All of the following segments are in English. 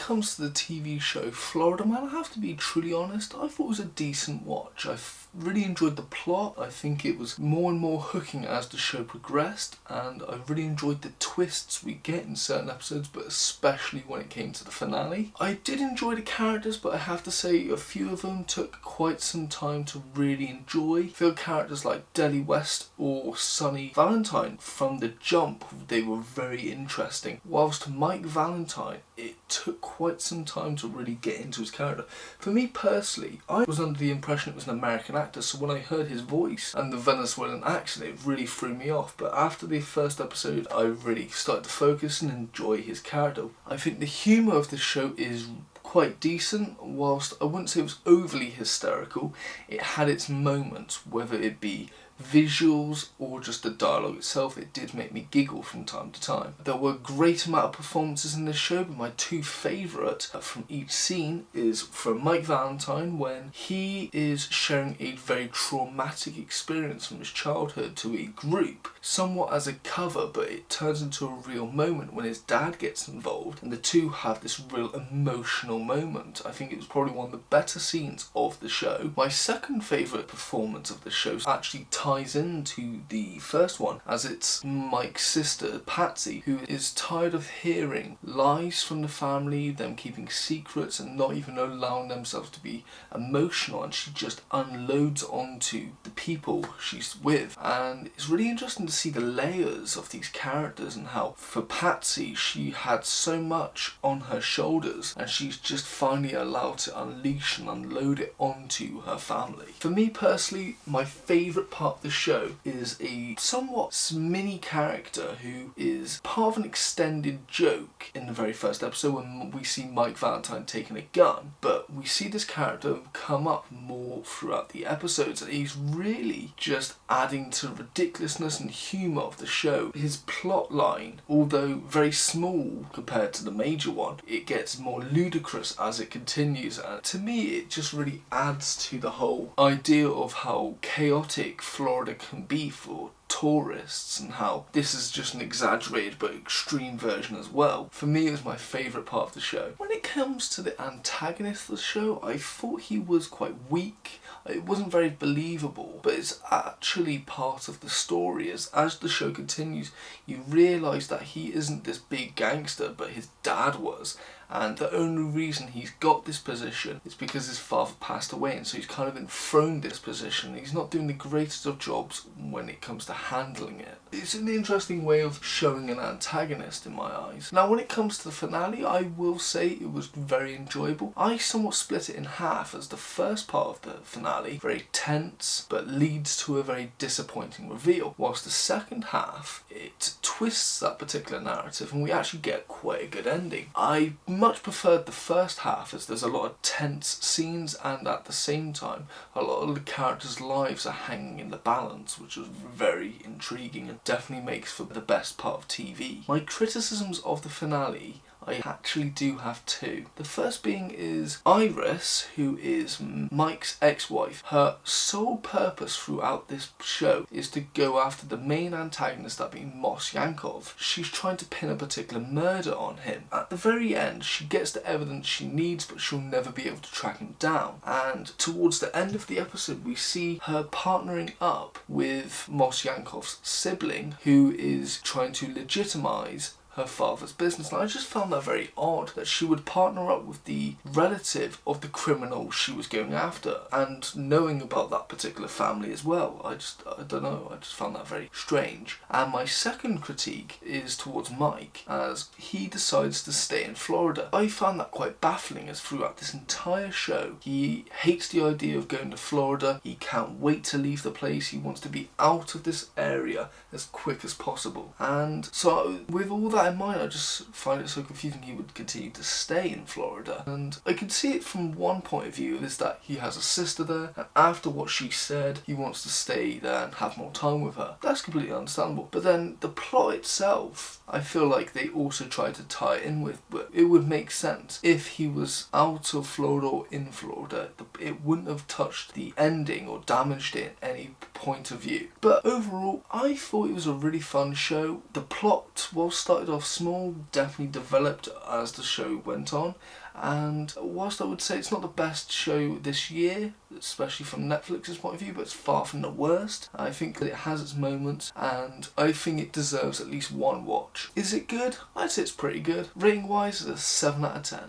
comes to the TV show Florida Man, I have to be truly honest, I thought it was a decent watch. I really enjoyed the plot. I think it was more and more hooking as the show progressed, and I really enjoyed the twists we get in certain episodes, but especially when it came to the finale. I did enjoy the characters, but I have to say a few of them took quite some time to really enjoy. I feel characters like Deli West or Sonny Valentine, from the jump they were very interesting, whilst Mike Valentine, it took quite some time to really get into his character. For me personally, I was under the impression it was an American actor, so when I heard his voice and the Venezuelan accent, it really threw me off. But after the first episode, I really started to focus and enjoy his character. I think the humour of the show is quite decent. Whilst I wouldn't say it was overly hysterical, it had its moments, whether it be visuals or just the dialogue itself. It did make me giggle from time to time. There were a great amount of performances in this show, but my two favourite from each scene is from Mike Valentine, when he is sharing a very traumatic experience from his childhood to a group, somewhat as a cover, but it turns into a real moment when his dad gets involved and the two have this real emotional moment. I think it was probably one of the better scenes of the show. My second favourite performance of the show actually ties into the first one, as it's Mike's sister Patsy, who is tired of hearing lies from the family, them keeping secrets and not even allowing themselves to be emotional, and she just unloads onto the people she's with. And it's really interesting to see the layers of these characters and how for Patsy she had so much on her shoulders and she's just finally allowed to unleash and unload it onto her family. For me personally, my favourite part of the show is a somewhat mini character who is part of an extended joke in the very first episode when we see Mike Valentine taking a gun, but we see this character come up more throughout the episodes, and he's really just adding to the ridiculousness and humour of the show. His plot line, although very small compared to the major one, it gets more ludicrous as it continues, and to me it just really adds to the whole idea of how chaotic Florida can be for tourists and how this is just an exaggerated but extreme version as well. For me, it was my favourite part of the show. When it comes to the antagonist of the show, I thought he was quite weak. It wasn't very believable, but it's actually part of the story. As the show continues, you realise that he isn't this big gangster, but his dad was. And the only reason he's got this position is because his father passed away, and so he's kind of enthroned this position. He's not doing the greatest of jobs when it comes to handling it. It's an interesting way of showing an antagonist in my eyes. Now, when it comes to the finale, I will say it was very enjoyable. I somewhat split it in half, as the first part of the finale, very tense, but leads to a very disappointing reveal, whilst the second half, it twists that particular narrative and we actually get quite a good ending. I much preferred the first half, as there's a lot of tense scenes and at the same time a lot of the characters' lives are hanging in the balance, which was very intriguing and definitely makes for the best part of TV. My criticisms of the finale, I actually do have two. The first being is Iris, who is Mike's ex-wife. Her sole purpose throughout this show is to go after the main antagonist, that being Moss Yankov. She's trying to pin a particular murder on him. At the very end, she gets the evidence she needs, but she'll never be able to track him down. And towards the end of the episode, we see her partnering up with Moss Yankov's sibling, who is trying to legitimize her father's business. And I just found that very odd, that she would partner up with the relative of the criminal she was going after, and knowing about that particular family as well. I don't know, I just found that very strange. And my second critique is towards Mike, as he decides to stay in Florida. I found that quite baffling, as throughout this entire show he hates the idea of going to Florida. He can't wait to leave the place. He wants to be out of this area as quick as possible. And so with all that in mind, I just find it so confusing he would continue to stay in Florida. And I can see it from one point of view, is that he has a sister there, and after what she said, he wants to stay there and have more time with her. That's completely understandable. But then the plot itself, I feel like they also tried to tie it in with, but it would make sense if he was out of Florida or in Florida. It wouldn't have touched the ending or damaged it in any point of view. But overall, I thought it was a really fun show. The plot, well started off small, definitely developed as the show went on. And whilst I would say it's not the best show this year, especially from Netflix's point of view, but it's far from the worst. I think that it has its moments, and I think it deserves at least one watch. Is it good? I'd say it's pretty good. Rating wise, it's a 7 out of 10.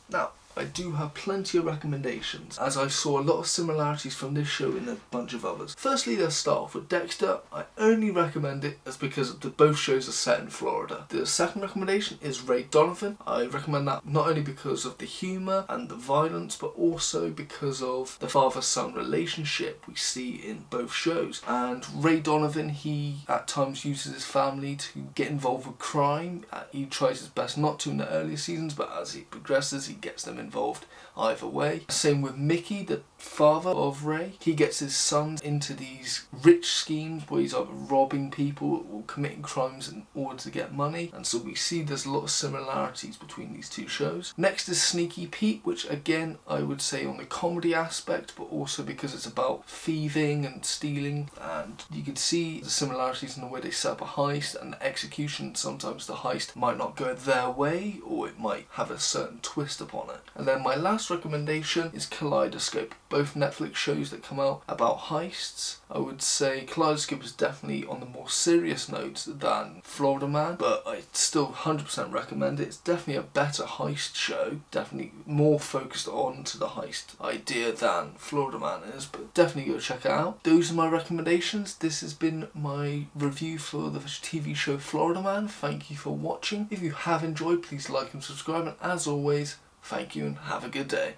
Now, I do have plenty of recommendations, as I saw a lot of similarities from this show and a bunch of others. Firstly, let's start off with Dexter. I only recommend it as because both shows are set in Florida. The second recommendation is Ray Donovan. I recommend that not only because of the humour and the violence, but also because of the father-son relationship we see in both shows. And Ray Donovan, he at times uses his family to get involved with crime. He tries his best not to in the earlier seasons, but as he progresses, he gets them involved either way. Same with Mickey, the father of Ray. He gets his sons into these rich schemes where he's either robbing people or committing crimes in order to get money, and so we see there's a lot of similarities between these two shows. Next is Sneaky Pete, which again I would say on the comedy aspect, but also because it's about thieving and stealing, and you can see the similarities in the way they set up a heist and the execution. Sometimes the heist might not go their way, or it might have a certain twist upon it. And then my last recommendation is Kaleidoscope, both Netflix shows that come out about heists. I would say Kaleidoscope is definitely on the more serious notes than Florida Man, but I still 100% recommend it. It's definitely a better heist show, definitely more focused on to the heist idea than Florida Man is, but definitely go check it out. Those are my recommendations. This has been my review for the TV show Florida Man. Thank you for watching. If you have enjoyed, please like and subscribe, and as always, thank you and have a good day.